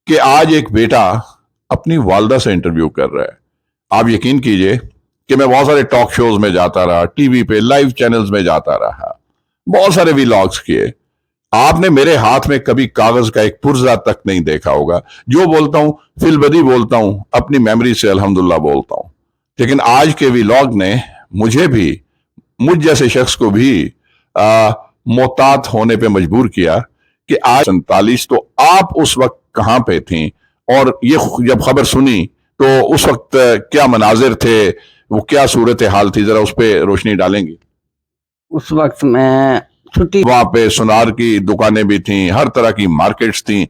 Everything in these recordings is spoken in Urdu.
کہ آج ایک بیٹا اپنی والدہ سے انٹرویو کر رہا ہے۔ آپ یقین کیجئے کہ میں بہت سارے ٹاک شوز میں جاتا رہا، ٹی وی پہ لائیو چینلز میں جاتا رہا، بہت سارے ویلاگز کیے۔ آپ نے میرے ہاتھ میں کبھی کاغذ کا ایک پرزہ تک نہیں دیکھا ہوگا۔ جو بولتا ہوں فی البدی بولتا ہوں، اپنی میموری سے الحمدللہ بولتا ہوں۔ لیکن آج کے ویلاگ نے مجھ جیسے شخص کو بھی محتاط ہونے پہ مجبور کیا کہ آج 47 تو آپ اس وقت کہاں پہ تھیں، اور یہ جب خبر سنی تو اس وقت کیا مناظر تھے، وہ کیا صورتحال تھی، ذرا اس پہ روشنی ڈالیں گے؟ اس وقت میں چھٹی وہاں پہ سونار کی دکانیں بھی تھیں، ہر طرح کی مارکیٹس تھیں،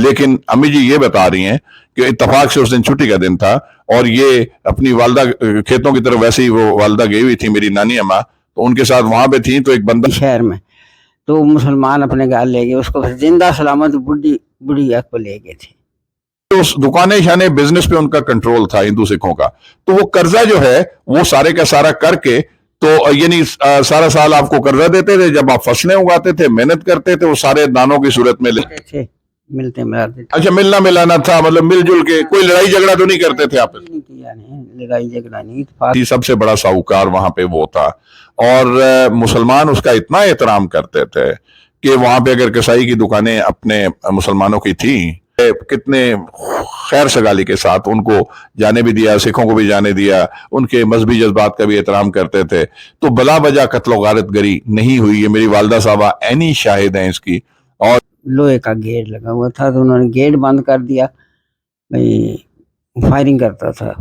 لیکن امی جی یہ بتا رہی ہیں کہ اتفاق سے اس دن چھٹی کا دن تھا، اور یہ اپنی والدہ کھیتوں کی طرف، ویسے ہی وہ والدہ گئی ہوئی تھی میری نانی اماں، تو ان کے ساتھ وہاں پہ تھیں، تو ایک بندہ شہر میں تو مسلمان اپنے گھر لے گئے اس کو، زندہ سلامت بڑی کو لے گئے تھے۔ اس دکانیں شانے بزنس پہ ان کا کنٹرول تھا ہندو سکھوں کا، تو وہ قرضہ جو ہے وہ سارے کا سارا کر کے، تو یعنی سارا سال آپ کو قرضہ دیتے تھے، جب آپ فصلیں اگاتے تھے محنت کرتے تھے، وہ سارے دانوں کی صورت میں تھے ملتے ملاتے تھے۔ اچھا، ملنا ملانا تھا، مطلب مل جل کے، کوئی لڑائی جھگڑا تو نہیں کرتے تھے آپ؟ لڑائی جھگڑا نہیں، سب سے بڑا ساہوکار وہاں پہ وہ تھا، اور مسلمان اس کا اتنا احترام کرتے تھے کہ وہاں پہ اگر کسائی کی دکانیں اپنے مسلمانوں کی تھیں، کتنے خیر سگالی کے ساتھ ان کو جانے بھی دیا، سکھوں کو بھی جانے دیا، ان کے مذہبی جذبات کا بھی احترام کرتے تھے، تو بلا وجہ قتل و غارت گری نہیں ہوئی۔ یہ میری والدہ صاحبہ عینی شاہد ہیں اس کی۔ اور لوہے کا گیٹ لگا ہوا تھا تو انہوں نے گیٹ بند کر دیا، فائرنگ کرتا تھا،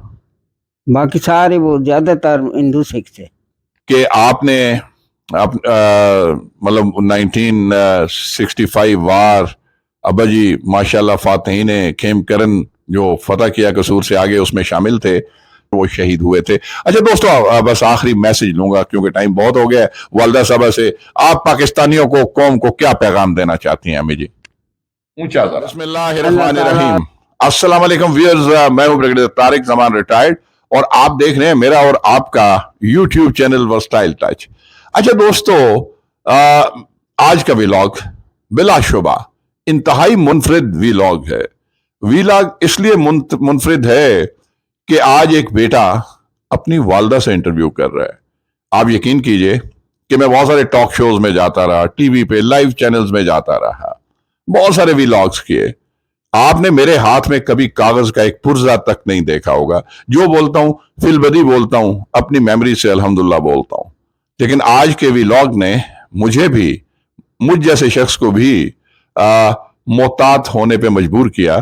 باقی سارے وہ زیادہ تر ہندو سکھ تھے۔ کہ آپ نے مطلب 1965 وار، ابا جی ماشاءاللہ فاتحین کھیم کرن جو فتح کیا قصور سے آگے، اس میں شامل تھے، وہ شہید ہوئے تھے۔ اچھا دوستو، بس آخری میسج لوں گا کیونکہ ٹائم بہت ہو گیا ہے۔ والدہ صاحبہ سے آپ پاکستانیوں کو، قوم کو کیا پیغام دینا چاہتی ہیں امی جی؟ اونچا ذرا۔ بسم اللہ الرحمن الرحیم۔ السلام علیکم ویئرز، میں ہوں بریگیڈیئر طارق زمان ریٹائرڈ، اور آپ دیکھ رہے ہیں میرا اور آپ کا یوٹیوب چینل ورسٹائل ٹچ۔ اچھا دوستو، آج کا ویلاگ بلا شبہ انتہائی منفرد ویلاگ ہے۔ ویلاگ اس لیے منفرد ہے کہ آج ایک بیٹا اپنی والدہ سے انٹرویو کر رہا ہے۔ آپ یقین کیجئے کہ میں بہت سارے ٹاک شوز میں جاتا رہا، ٹی وی پہ لائیو چینلز میں جاتا رہا، بہت سارے ویلاگز کیے۔ آپ نے میرے ہاتھ میں کبھی کاغذ کا ایک پرزہ تک نہیں دیکھا ہوگا۔ جو بولتا ہوں فی البدی بولتا ہوں، اپنی میموری سے الحمدللہ بولتا ہوں۔ لیکن آج کے ویلاگ نے مجھ جیسے شخص کو بھی محتاط ہونے پہ مجبور کیا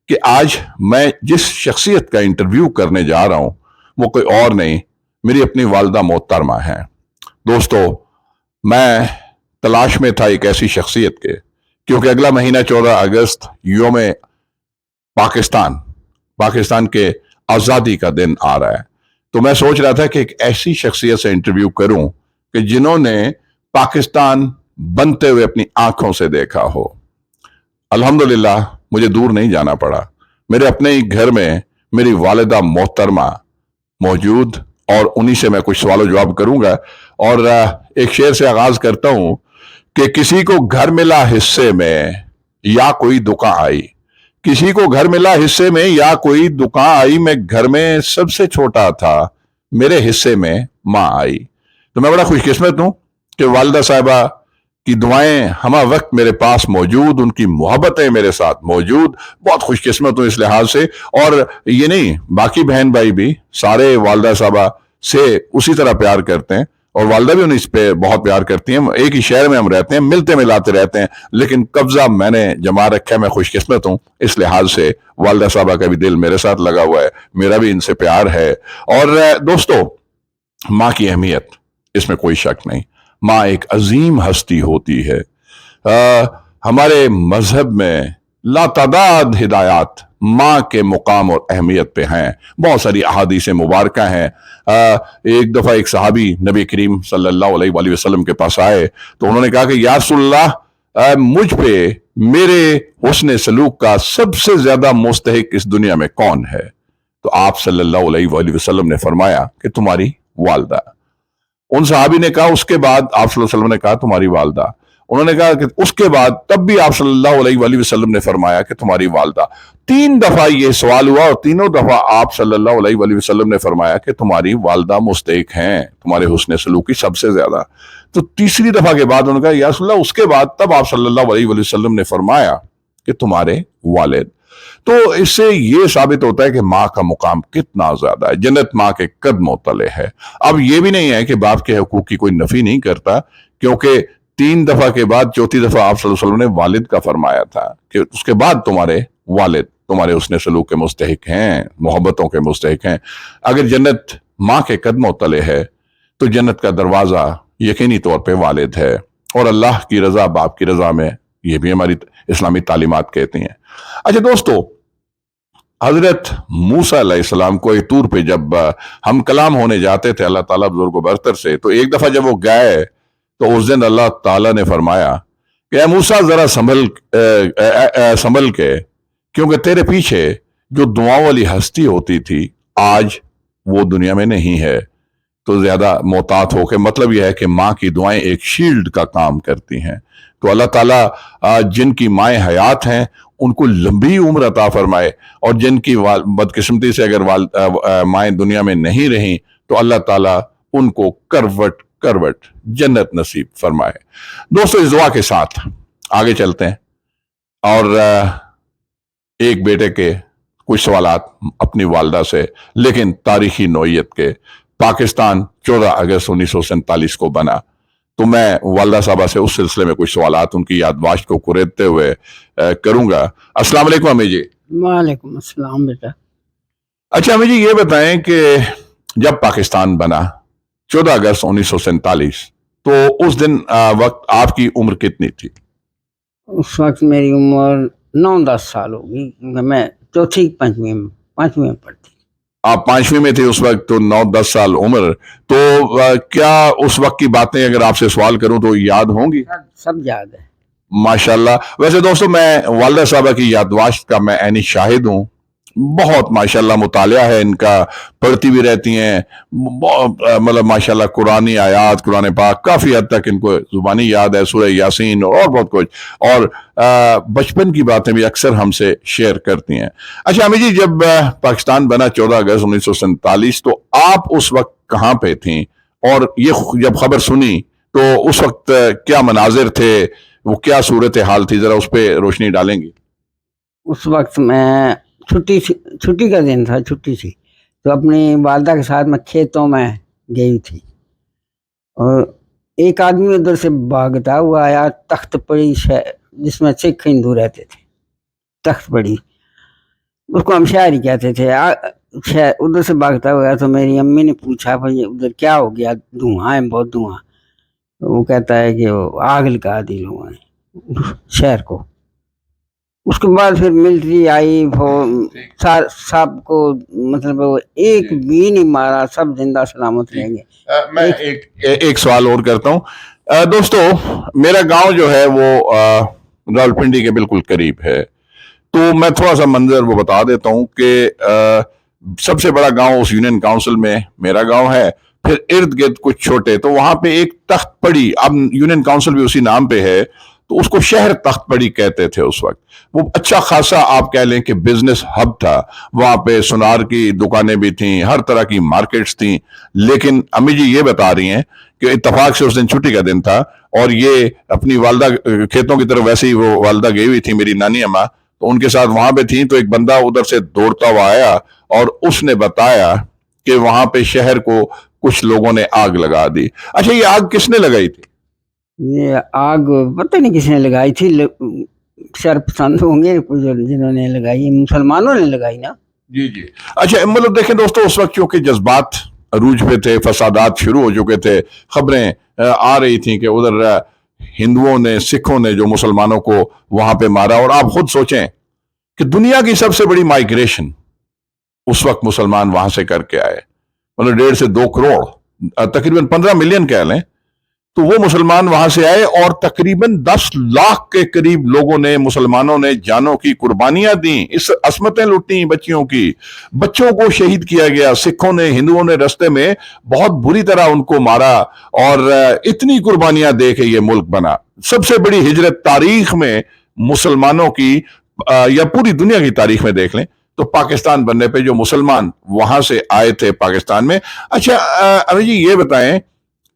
کہ آج میں جس شخصیت کا انٹرویو کرنے جا رہا ہوں وہ کوئی اور نہیں، میری اپنی والدہ محترمہ ہیں۔ دوستو، میں تلاش میں تھا ایک ایسی شخصیت کے، کیونکہ اگلا مہینہ 14 اگست یوم پاکستان کے آزادی کا دن آ رہا ہے، تو میں سوچ رہا تھا کہ ایک ایسی شخصیت سے انٹرویو کروں کہ جنہوں نے پاکستان بنتے ہوئے اپنی آنکھوں سے دیکھا ہو۔ الحمدللہ مجھے دور نہیں جانا پڑا، میرے اپنے ہی گھر میں میری والدہ محترمہ موجود، اور انہی سے میں کچھ سوال و جواب کروں گا۔ اور ایک شعر سے آغاز کرتا ہوں کہ کسی کو گھر ملا حصے میں یا کوئی دکان آئی، کسی کو گھر ملا حصے میں یا کوئی دکان آئی، میں گھر میں سب سے چھوٹا تھا، میرے حصے میں ماں آئی۔ تو میں بڑا خوش قسمت ہوں کہ والدہ صاحبہ کی دعائیں ہمہ وقت میرے پاس موجود، ان کی محبتیں میرے ساتھ موجود، بہت خوش قسمت ہوں اس لحاظ سے۔ اور یہ نہیں، باقی بہن بھائی بھی سارے والدہ صاحبہ سے اسی طرح پیار کرتے ہیں، اور والدہ بھی انہیں اس پہ بہت پیار کرتی ہیں۔ ایک ہی شہر میں ہم رہتے ہیں، ملتے ملاتے رہتے ہیں، لیکن قبضہ میں نے جما رکھا ہے۔ میں خوش قسمت ہوں اس لحاظ سے، والدہ صاحبہ کا بھی دل میرے ساتھ لگا ہوا ہے، میرا بھی ان سے پیار ہے۔ اور دوستو، ماں کی اہمیت اس میں کوئی شک نہیں، ماں ایک عظیم ہستی ہوتی ہے۔ ہمارے مذہب میں لاتعداد ہدایات ماں کے مقام اور اہمیت پہ ہیں، بہت ساری احادیث مبارکہ ہیں۔ ایک دفعہ ایک صحابی نبی کریم صلی اللہ علیہ وآلہ وسلم کے پاس آئے تو انہوں نے کہا کہ یا رسول اللہ، مجھ پہ میرے حسن سلوک کا سب سے زیادہ مستحق اس دنیا میں کون ہے؟ تو آپ صلی اللہ علیہ وآلہ وسلم نے فرمایا کہ تمہاری والدہ۔ ان صحابی نے کہا اس کے بعد آپ صلی اللہ علیہ وسلم نے کہا تمہاری والدہ۔ انہوں نے کہا کہ اس کے بعد تب بھی آپ صلی اللہ علیہ وآلہ وسلم نے فرمایا کہ تمہاری والدہ، 3 دفعہ یہ سوال ہوا اور تینوں دفعہ آپ صلی اللہ علیہ وآلہ وسلم نے فرمایا کہ تمہاری والدہ مستحق ہیں تمہارے حسن سلوک کی سب سے زیادہ۔ تو تیسری دفعہ کے بعد انہوں نے کہا یا رسول اللہ، اس کے بعد تب آپ صلی اللہ علیہ وآلہ وسلم نے فرمایا کہ تمہارے والد۔ تو اس سے یہ ثابت ہوتا ہے کہ ماں کا مقام کتنا زیادہ ہے، جنت ماں کے قدموں تلے ہے۔ اب یہ بھی نہیں ہے کہ باپ کے حقوق کی کوئی نفی نہیں کرتا، کیونکہ 3 دفعہ کے بعد چوتھی دفعہ آپ صلی اللہ علیہ وسلم نے والد کا فرمایا تھا کہ اس کے بعد تمہارے والد تمہارے حسن سلوک کے مستحق ہیں، محبتوں کے مستحق ہیں۔ اگر جنت ماں کے قدموں تلے ہے تو جنت کا دروازہ یقینی طور پہ والد ہے، اور اللہ کی رضا باپ کی رضا میں، یہ بھی ہماری اسلامی تعلیمات کہتی ہیں۔ اچھا دوستو، حضرت موسیٰ علیہ السلام کو طور پہ جب ہم کلام ہونے جاتے تھے اللہ تعالیٰ بزرگ و برتر سے، تو ایک دفعہ جب وہ گئے تو اس دن اللہ تعالیٰ نے فرمایا کہ اے موسیٰ ذرا سنبھل کے، کیونکہ تیرے پیچھے جو دعاؤں والی ہستی ہوتی تھی آج وہ دنیا میں نہیں ہے، تو زیادہ محتاط ہو کے، مطلب یہ ہے کہ ماں کی دعائیں ایک شیلڈ کا کام کرتی ہیں۔ تو اللہ تعالیٰ جن کی مائیں حیات ہیں ان کو لمبی عمر عطا فرمائے، اور جن کی بدقسمتی سے اگر مائیں دنیا میں نہیں رہیں تو اللہ تعالیٰ ان کو کروٹ جنت نصیب فرمائے۔ دوستو، اس دعا کے ساتھ آگے چلتے ہیں اور ایک بیٹے کے کچھ سوالات اپنی والدہ سے، لیکن تاریخی نوعیت کے۔ پاکستان 14 اگست 1947 کو بنا، تو میں والدہ صاحبہ سے اس سلسلے میں کچھ سوالات ان کی یادداشت کو کریدتے ہوئے کروں گا۔ السلام علیکم امی جی۔ وعلیکم السلام بیٹا۔ اچھا امی جی، یہ بتائیں کہ جب پاکستان بنا 14 اگست 1947، تو اس دن وقت آپ کی عمر کتنی تھی؟ اس وقت میری عمر 9-10 سال ہوگی، کیونکہ میں چوتھی پانچویں میں پڑھتی۔ آپ 5ویں میں تھے اس وقت، تو 9-10 سال عمر۔ تو کیا اس وقت کی باتیں اگر آپ سے سوال کروں تو یاد ہوں گی؟ سب یاد ہے ماشاءاللہ۔ ویسے دوستو، میں والدہ صاحبہ کی یادداشت کا میں عینی شاہد ہوں، بہت ماشاءاللہ مطالعہ ہے ان کا، پڑھتی بھی رہتی ہیں، مطلب ماشاءاللہ قرآنی آیات، قرآن پاک کافی حد تک ان کو زبانی یاد ہے، سورہ یاسین اور بہت کچھ، اور بچپن کی باتیں بھی اکثر ہم سے شیئر کرتی ہیں۔ اچھا امی جی، جب پاکستان بنا 14 اگست 1947، تو آپ اس وقت کہاں پہ تھیں، اور یہ جب خبر سنی تو اس وقت کیا مناظر تھے، وہ کیا صورتحال تھی، ذرا اس پہ روشنی ڈالیں گی؟ اس وقت میں چھٹی کا دن تھا، چھٹی تھی، تو اپنی والدہ کے ساتھ میں کھیتوں میں گئی تھی، اور ایک آدمی ادھر سے بھاگتا ہوا آیا، تخت پڑی جس میں سکھ ہندو رہتے تھے، تخت پڑی، اس کو ہم شہری کہتے تھے۔ ادھر سے بھاگتا ہوا تو میری امی نے پوچھا بھائی ادھر کیا ہو گیا، دھواں ہے، بہت دھواں۔ وہ کہتا ہے کہ وہ آگ لگا دی لوگوں نے شہر کو۔ اس کے بعد پھر ملٹری آئی، سب کو مطلب ایک بھی نہیں مارا، سب زندہ سلامت رہیں گے۔ میں ایک سوال اور کرتا ہوں۔ دوستو، میرا گاؤں جو ہے وہ راولپنڈی کے بالکل قریب ہے، تو میں تھوڑا سا منظر وہ بتا دیتا ہوں کہ سب سے بڑا گاؤں اس یونین کاؤنسل میں میرا گاؤں ہے، پھر ارد گرد کچھ چھوٹے، تو وہاں پہ ایک تخت پڑی، اب یونین کاؤنسل بھی اسی نام پہ ہے، تو اس کو شہر تخت پڑی کہتے تھے اس وقت۔ وہ اچھا خاصا آپ کہہ لیں کہ بزنس ہب تھا، وہاں پہ سونار کی دکانیں بھی تھیں، ہر طرح کی مارکیٹس تھیں۔ لیکن امی جی یہ بتا رہی ہیں کہ اتفاق سے اس دن چھٹی کا دن تھا، اور یہ اپنی والدہ کھیتوں کی طرف ویسے ہی وہ والدہ گئی ہوئی تھی میری نانی اماں، تو ان کے ساتھ وہاں پہ تھیں، تو ایک بندہ ادھر سے دوڑتا ہوا آیا اور اس نے بتایا کہ وہاں پہ شہر کو کچھ لوگوں نے آگ لگا دی۔ اچھا، یہ آگ کس نے لگائی تھی؟ یہ آگ پتہ نہیں کس نے لگائی تھی، شرپسند ہوں گے جنہوں نے لگائی، مسلمانوں نے لگائی نا۔ جی جی۔ اچھا، مطلب دیکھیں دوستو، اس وقت کیونکہ جذبات عروج پہ تھے، فسادات شروع ہو چکے تھے، خبریں آ رہی تھیں کہ ادھر ہندوؤں نے، سکھوں نے جو مسلمانوں کو وہاں پہ مارا، اور آپ خود سوچیں کہ دنیا کی سب سے بڑی مائیگریشن اس وقت مسلمان وہاں سے کر کے آئے، مطلب 1.5 سے 2 کروڑ، تقریباً 15 ملین کہہ لیں، تو وہ مسلمان وہاں سے آئے اور تقریباً 10 لاکھ کے قریب لوگوں نے، مسلمانوں نے جانوں کی قربانیاں دیں، اس عصمتیں لوٹیں بچیوں کی، بچوں کو شہید کیا گیا، سکھوں نے، ہندوؤں نے رستے میں بہت بری طرح ان کو مارا، اور اتنی قربانیاں دے کے یہ ملک بنا۔ سب سے بڑی ہجرت تاریخ میں مسلمانوں کی، یا پوری دنیا کی تاریخ میں دیکھ لیں تو پاکستان بننے پہ جو مسلمان وہاں سے آئے تھے پاکستان میں۔ اچھا امین جی یہ بتائیں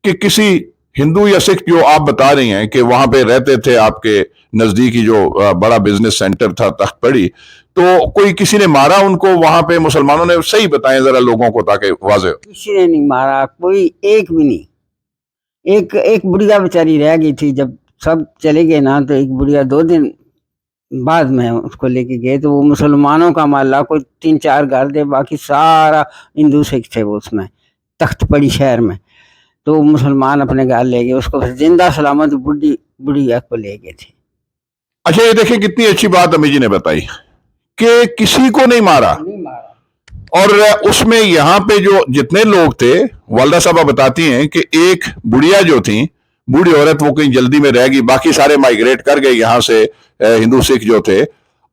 کہ کسی ہندو یا سکھ، جو آپ بتا رہی ہیں کہ وہاں پہ رہتے تھے آپ کے نزدیکی جو بڑا بزنس سینٹر تھا تخت پڑی، تو کوئی کسی نے مارا ان کو وہاں پہ مسلمانوں نے؟ صحیح بتائیں ذرا لوگوں کو تاکہ واضح ہو۔ کسی نے نہیں مارا، کوئی ایک بھی نہیں۔ ایک بڑھیا بیچاری رہ گئی تھی، جب سب چلے گئے نا تو ایک بڑھیا 2 دن بعد میں اس کو لے کے گئے، تو وہ مسلمانوں کا محلہ، کوئی 3-4 گھر تھے، باقی سارا ہندو سکھ تھے وہ اس میں تخت پڑی شہر میں۔ تو مسلمان اپنے گھر لے گئے اس کو، زندہ سلامت بڑھیا کو لے گئے تھے۔ اچھا یہ دیکھیں کتنی اچھی بات امی جی نے بتائی کہ کسی کو نہیں مارا، اور اس میں یہاں پہ جو جتنے لوگ تھے، والدہ صاحبہ بتاتی ہیں کہ ایک بڑھیا جو تھیں، بوڑھی عورت، وہ کہیں جلدی میں رہ گئی، باقی سارے مائگریٹ کر گئے یہاں سے، ہندو سکھ جو تھے،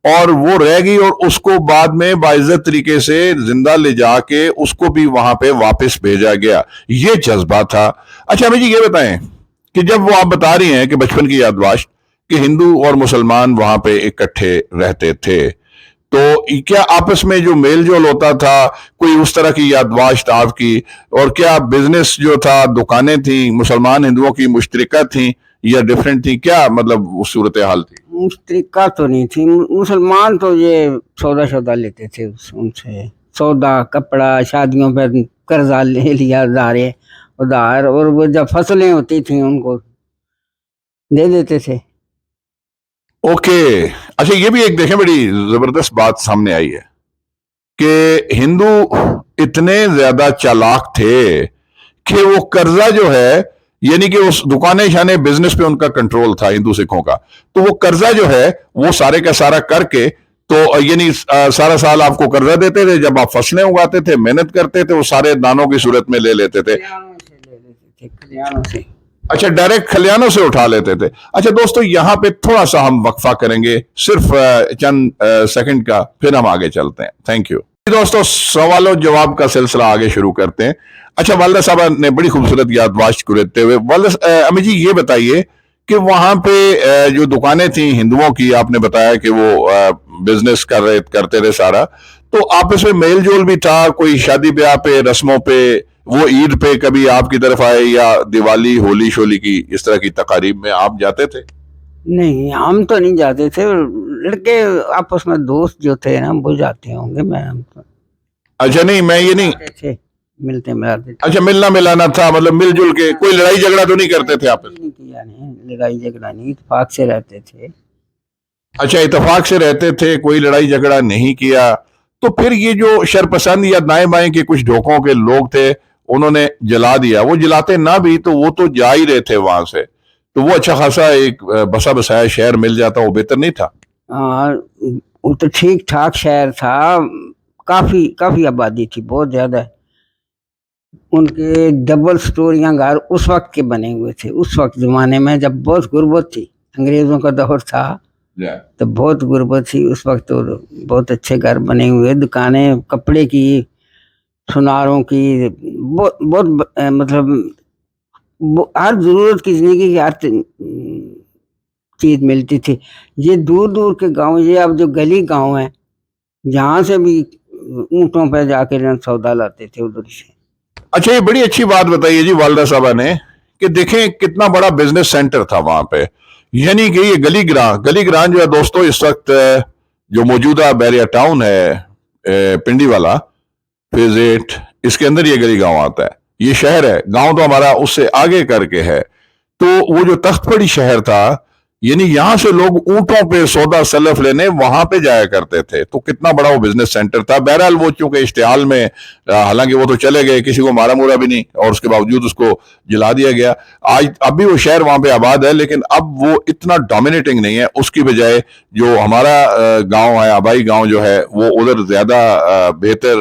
اور وہ رہ گئی، اور اس کو بعد میں باعزت طریقے سے زندہ لے جا کے اس کو بھی وہاں پہ واپس بھیجا گیا۔ یہ جذبہ تھا۔ اچھا امی جی یہ بتائیں کہ جب وہ آپ بتا رہی ہیں کہ بچپن کی یادداشت کہ ہندو اور مسلمان وہاں پہ اکٹھے رہتے تھے، تو کیا آپس میں جو میل جول ہوتا تھا، کوئی اس طرح کی یادداشت آپ کی؟ اور کیا بزنس جو تھا، دکانیں تھیں مسلمان ہندوؤں کی مشترکہ تھیں یا ڈیفرنٹ تھیں؟ کیا مطلب اس صورتحال تھی؟ مشترکہ تو نہیں تھی، مسلمان تو یہ سودا لیتے تھے ان سے، سودا، کپڑا، شادیوں پہ قرضہ لے لیا ادھار، اور وہ جب فصلیں ہوتی تھیں ان کو دے دیتے تھے۔ اوکے، اچھا یہ بھی ایک دیکھیں بڑی زبردست بات سامنے آئی ہے کہ ہندو اتنے زیادہ چالاک تھے کہ وہ قرضہ جو ہے، یعنی کہ اس دکانیں شانے بزنس پہ ان کا کنٹرول تھا ہندو سکھوں کا، تو وہ قرضہ جو ہے وہ سارے کا سارا کر کے، تو یعنی سارا سال آپ کو قرضہ دیتے تھے، جب آپ فصلیں اگاتے تھے، محنت کرتے تھے، وہ سارے دانوں کی صورت میں لے لیتے تھے۔ اچھا ڈائریکٹ کھلیانوں سے اٹھا لیتے تھے۔ اچھا دوستو یہاں پہ تھوڑا سا ہم وقفہ کریں گے، صرف چند سیکنڈ کا، پھر ہم آگے چلتے ہیں۔ تھینک یو دوستو، سوال و جواب کا سلسلہ آگے شروع کرتے ہیں۔ اچھا والدہ صاحبہ نے بڑی خوبصورت یادداشت کرتے ہوئے، امی جی یہ بتائیے کہ وہاں پہ جو دکانیں تھیں ہندوؤں کی، آپ نے بتایا کہ وہ بزنس کرتے رہے سارا، تو آپس میں میل جول بھی تھا؟ کوئی شادی بیاہ پہ، رسموں پہ، وہ عید پہ کبھی آپ کی طرف آئے، یا دیوالی، ہولی شولی کی اس طرح کی تقاریب میں آپ جاتے تھے؟ نہیں، ہم تو نہیں جاتے تھے، لڑکے آپس میں دوست جو تھے نا وہ جاتے ہوں گے۔ اچھا نہیں، میں یہ نہیں، ملتے ملاتے تھے۔ اچھا ملنا ملانا تھا، مطلب مل جل کے، کوئی لڑائی جھگڑا تو نہیں کرتے تھے آپس؟ لڑائی جھگڑا نہیں، اتفاق سے رہتے تھے۔ اچھا اتفاق سے رہتے تھے، کوئی لڑائی جھگڑا نہیں کیا۔ تو پھر یہ جو شرپسند یا دائیں بائیں کے کچھ ڈھوکوں کے لوگ تھے، انہوں نے جلا دیا، وہ جلاتے نہ بھی تو وہ تو جا ہی رہے تھے وہاں سے، تو وہ اچھا خاصا ایک بسا بسایا شہر مل جاتا، وہ بہتر نہیں تھا؟ وہ تو ٹھیک ٹھاک شہر تھا، کافی آبادی تھی، بہت زیادہ۔ ان کے ڈبل سٹوریاں گھر اس وقت کے بنے ہوئے تھے، اس وقت زمانے میں جب بہت غربت تھی، انگریزوں کا دور تھا تو بہت غربت تھی اس وقت، تو بہت اچھے گھر بنے ہوئے، دکانیں کپڑے کی، سناروں کی، بہت مطلب ہر ضرورت کی، زندگی کی ہر چیز ملتی تھی۔ یہ دور دور کے گاؤں، یہ اب جو گلی گاؤں ہیں، جہاں سے بھی اونٹوں پہ جا کے سودا لاتے تھے ادھر سے۔ اچھا یہ بڑی اچھی بات بتائیے جی والدہ صاحبہ نے کہ دیکھیں کتنا بڑا بزنس سینٹر تھا وہاں پہ، یعنی کہ یہ گلی گران جو ہے دوستو، اس وقت جو موجودہ بیریا ٹاؤن ہے، پنڈی والا فیز 8، اس کے اندر یہ گلی گاؤں آتا ہے، یہ شہر ہے، گاؤں تو ہمارا اس سے آگے کر کے ہے۔ تو وہ جو تخت پڑی شہر تھا، یعنی یہاں سے لوگ اونٹوں پہ سودا سلف لینے وہاں پہ جایا کرتے تھے، تو کتنا بڑا وہ بزنس سینٹر تھا۔ بہرحال وہ چونکہ اشتعال میں، حالانکہ وہ تو چلے گئے، کسی کو مارا مورا بھی نہیں، اور اس کے باوجود اس کو جلا دیا گیا۔ اب بھی وہ شہر وہاں پہ آباد ہے، لیکن اب وہ اتنا ڈومینیٹنگ نہیں ہے، اس کی بجائے جو ہمارا گاؤں ہے، آبائی گاؤں جو ہے، وہ ادھر زیادہ بہتر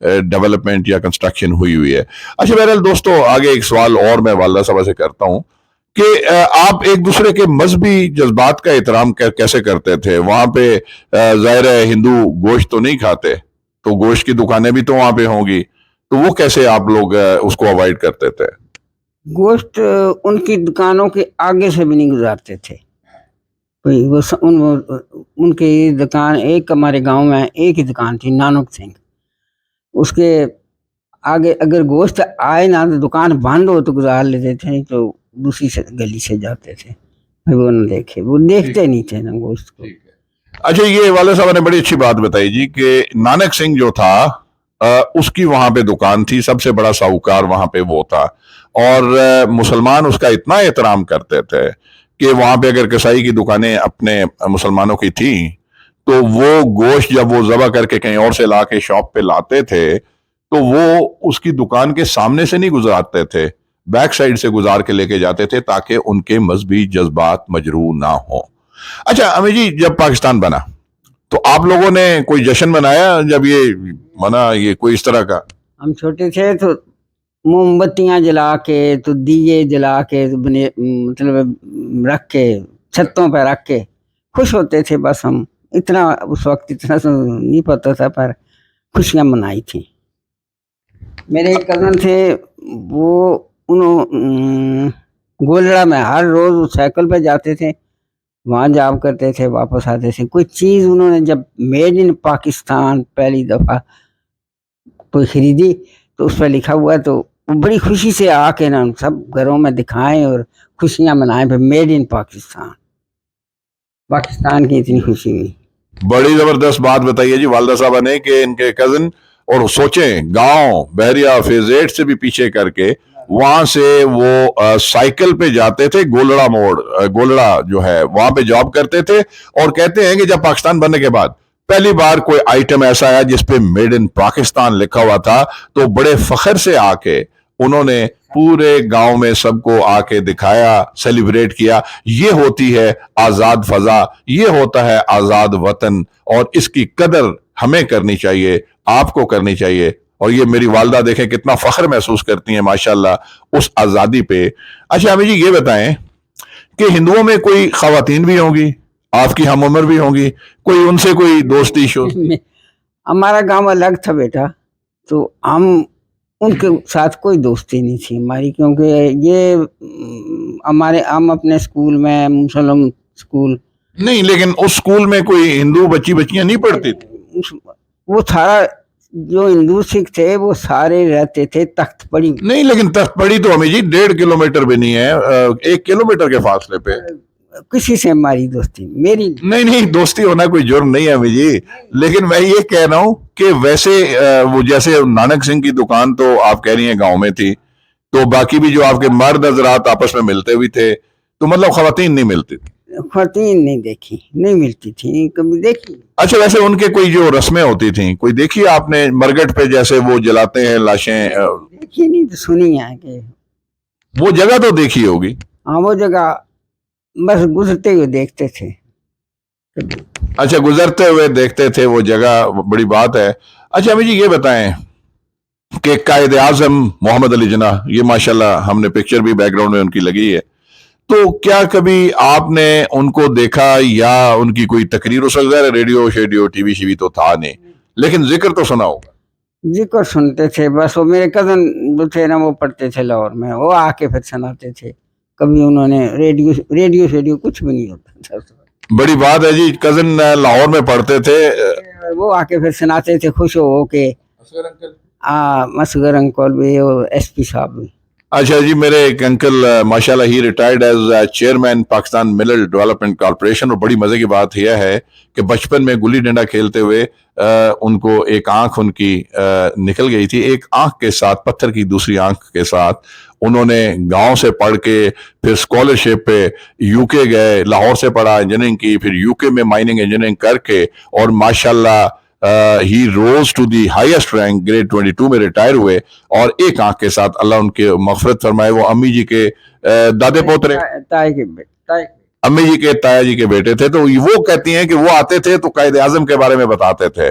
ڈیولپمنٹ یا کنسٹرکشن ہوئی ہے. اچھا بہرحال دوستو, آگے ایک سوال اور میں والدہ صاحبہ سے کرتا ہوں کہ آپ ایک دوسرے کے مذہبی جذبات کا احترام کیسے کرتے تھے؟ وہاں پہ ظاہر ہے ہندو گوشت تو نہیں کھاتے, تو گوشت کی دکانیں بھی تو وہاں پہ ہوں گی, تو وہ کیسے آپ لوگ اس کو اوائڈ کرتے تھے؟ گوشت ان کی دکانوں کے آگے سے بھی نہیں گزارتے تھے. ان کی دکان ایک ہمارے گاؤں میں ایک ہی دکان تھی, نانک سنگھ. اس کے آگے اگر گوشت آئے نا تو دکان بند ہو تو گزار لیتے تھے, نہیں تو دوسری گلی سے جاتے تھے. وہ نہ دیکھے, وہ دیکھتے نہیں تھے نا گوشت کو. اچھا, یہ والد صاحب نے بڑی اچھی بات بتائی جی کہ نانک سنگھ جو تھا اس کی وہاں پہ دکان تھی, سب سے بڑا ساہوکار وہاں پہ وہ تھا, اور مسلمان اس کا اتنا احترام کرتے تھے کہ وہاں پہ اگر کسائی کی دکانیں اپنے مسلمانوں کی تھیں تو وہ گوشت جب وہ ذبح کر کے کہیں اور سے لا کے شاپ پہ لاتے تھے تو وہ اس کی دکان کے سامنے سے نہیں گزارتے تھے, بیک سائڈ سے گزار کے لے کے جاتے تھے تاکہ ان کے مذہبی جذبات مجروح نہ ہوں. اچھا امی جی, جب پاکستان بنا تو آپ لوگوں نے کوئی جشن منایا جب یہ بنا, یہ کوئی اس طرح کا؟ ہم چھوٹے تھے تو موم بتیاں جلا کے, تو دیے جلا کے, مطلب رکھ کے چھتوں پہ رکھ کے خوش ہوتے تھے. بس ہم اتنا اس وقت اتنا نہیں پتہ تھا, پر خوشیاں منائی تھیں. میرے ایک کزن تھے, وہ انہوں گولڑا میں ہر روز سائیکل پہ جاتے تھے, وہاں جاب کرتے تھے, واپس آتے تھے. کوئی چیز انہوں نے جب میڈ ان پاکستان پہلی دفعہ کوئی خریدی تو اس پہ لکھا ہوا, تو وہ بڑی خوشی سے آ کے نا سب گھروں میں دکھائیں اور خوشیاں منائیں, پھر میڈ ان پاکستان, پاکستان کی اتنی خوشی ہوئی. بڑی زبردست بات بتائیے جی والدہ صاحبہ نے کہ ان کے کزن, اور سوچیں گاؤں بحریہ فیز 8 سے بھی پیچھے کر کے وہاں سے وہ سائیکل پہ جاتے تھے, گولڑا موڑ, گولڑا جو ہے وہاں پہ جاب کرتے تھے, اور کہتے ہیں کہ جب پاکستان بننے کے بعد پہلی بار کوئی آئٹم ایسا آیا جس پہ میڈ ان پاکستان لکھا ہوا تھا تو بڑے فخر سے آ کے انہوں نے پورے گاؤں میں سب کو آ کے دکھایا, سیلیبریٹ کیا. یہ ہوتی ہے آزاد فضا, یہ ہوتا ہے آزاد وطن, اور اس کی قدر ہمیں کرنی چاہیے, آپ کو کرنی چاہیے. اور یہ میری والدہ دیکھیں کتنا فخر محسوس کرتی ہیں ماشاءاللہ اس آزادی پہ. اچھا امی جی یہ بتائیں کہ ہندوؤں میں کوئی خواتین بھی ہوں گی, آپ کی ہم عمر بھی ہوں گی, کوئی ان سے کوئی دوستی شو؟ ہمارا گاؤں الگ تھا بیٹا, تو ہم ان کے ساتھ کوئی دوستی نہیں تھی ہماری, کیونکہ یہ ہم اپنے اسکول میں مسلم اسکول نہیں, لیکن اس اسکول میں کوئی ہندو بچیاں نہیں پڑھتی تھی؟ وہ سارا جو ہندو سکھ تھے وہ سارے رہتے تھے تخت پڑی. نہیں, لیکن تخت پڑی تو ہمیں جی 1.5 کلومیٹر بھی نہیں ہے, 1 کلومیٹر کے فاصلے پہ. کسی سے ہماری دوستی میری نہیں, دوستی ہونا کوئی جرم نہیں ہے ہمیں جی, لیکن میں یہ کہہ رہا ہوں کہ ویسے وہ جیسے نانک سنگھ کی دکان تو آپ کہہ رہی ہیں گاؤں میں تھی, تو باقی بھی جو آپ کے مرد حضرات آپس میں ملتے بھی تھے, تو مطلب خواتین نہیں ملتی تھی؟ خواتین نہیں دیکھی, نہیں ملتی تھی, کبھی دیکھی. اچھا, ویسے ان کے کوئی جو رسمیں ہوتی تھیں کوئی دیکھی آپ نے؟ مرگٹ پہ جیسے وہ جلاتے ہیں لاشیں, دیکھی نہیں تو سنی ہے کہ وہ جگہ تو دیکھی ہوگی. ہاں, وہ جگہ بس گزرتے ہوئے دیکھتے تھے. اچھا, گزرتے ہوئے دیکھتے تھے وہ جگہ, بڑی بات ہے. اچھا امی جی یہ بتائیں کہ قائد اعظم محمد علی جناح, یہ ماشاءاللہ ہم نے پکچر بھی بیک گراؤنڈ میں ان کی لگی ہے, تو کیا کبھی آپ نے ان کو دیکھا یا ان کی کوئی تقریر؟ ہو سکتا ہے ریڈیو شیڈیو ٹی وی تو تھا نہیں, لیکن ذکر تو سنا ہوگا. ذکر سنتے تھے بس. وہ میرے کزن جو تھے نا وہ پڑھتے تھے لاہور میں, وہ آ کے پھر سناتے تھے. کبھی انہوں نے ریڈیو شیڈیو کچھ بھی نہیں ہوتا تھا. بڑی بات ہے جی, کزن لاہور میں پڑھتے تھے, وہ آ کے پھر سناتے تھے خوش ہو کے. مسگر انکل بھی اور ایس پی صاحب بھی. اچھا جی, میرے ایک انکل ماشاءاللہ ہی ریٹائرڈ ایز چیئرمین پاکستان ملل ڈیولپمنٹ کارپوریشن, اور بڑی مزے کی بات یہ ہے کہ بچپن میں گلی ڈنڈا کھیلتے ہوئے ان کو ایک آنکھ ان کی نکل گئی تھی. ایک آنکھ کے ساتھ, پتھر کی دوسری آنکھ کے ساتھ, انہوں نے گاؤں سے پڑھ کے پھر اسکالرشپ پہ یو کے گئے, لاہور سے پڑھا انجینئرنگ کی, پھر یو کے میں مائننگ انجینئرنگ کر کے, اور ماشاءاللہ ہی rose to the highest rank, grade 22 میں ریٹائر ہوئے, اور ایک آنکھ کے ساتھ, اللہ ان کے مغفرت فرمائے. وہ امی جی کے دادے پوترے, امی جی کے تایا جی کے بیٹے تھے. تو وہ کہتی ہیں کہ وہ آتے تھے تو قائد اعظم کے بارے میں بتاتے تھے,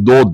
2